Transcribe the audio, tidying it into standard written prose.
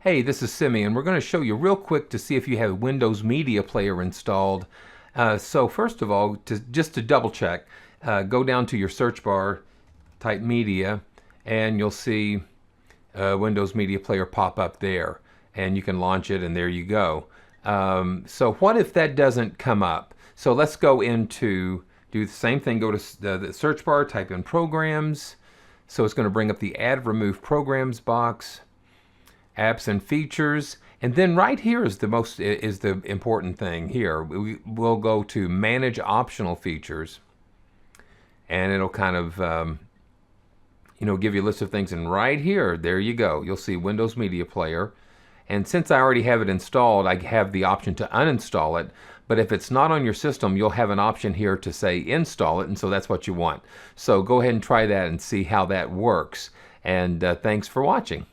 Hey, this is Simeon. We're going to show you real quick to see if you have Windows Media Player installed. So first of all, just to double check, go down to your search bar, type Media, and you'll see Windows Media Player pop up there. And you can launch it, and there you go. So what if that doesn't come up? So let's go into, do the same thing, go to the search bar, type in Programs. So it's going to bring up the Add Remove Programs box. Apps and features, and then right here is the important thing here. We'll go to manage optional features, and it'll kind of give you a list of things, and right here, there you go, you'll see Windows Media Player. And since I already have it installed, I have the option to uninstall it, but if it's not on your system, you'll have an option here to say install it, and so that's what you want. So go ahead and try that and see how that works, and thanks for watching.